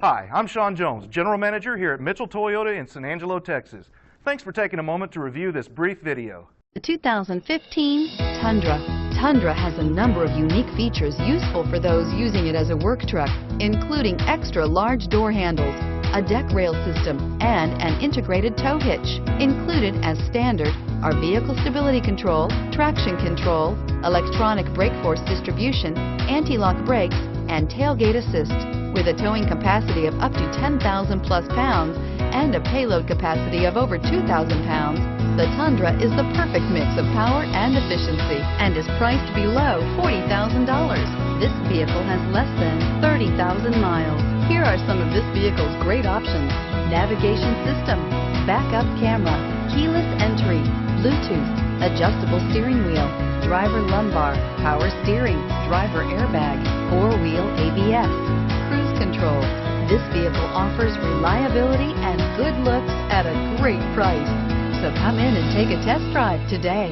Hi, I'm Sean Jones, General Manager here at Mitchell Toyota in San Angelo, Texas. Thanks for taking a moment to review this brief video. The 2015 Tundra. Tundra has a number of unique features useful for those using it as a work truck, including extra large door handles, a deck rail system, and an integrated tow hitch. Included as standard are vehicle stability control, traction control, electronic brake force distribution, anti-lock brakes, and tailgate assist. With a towing capacity of up to 10,000 plus pounds and a payload capacity of over 2,000 pounds, the Tundra is the perfect mix of power and efficiency and is priced below $40,000. This vehicle has less than 30,000 miles. Here are some of this vehicle's great options: navigation system, backup camera, keyless entry, Bluetooth, adjustable steering wheel, driver lumbar, power steering, driver airbag, four-wheel ABS, cruise control. This vehicle offers reliability and good looks at a great price. So come in and take a test drive today.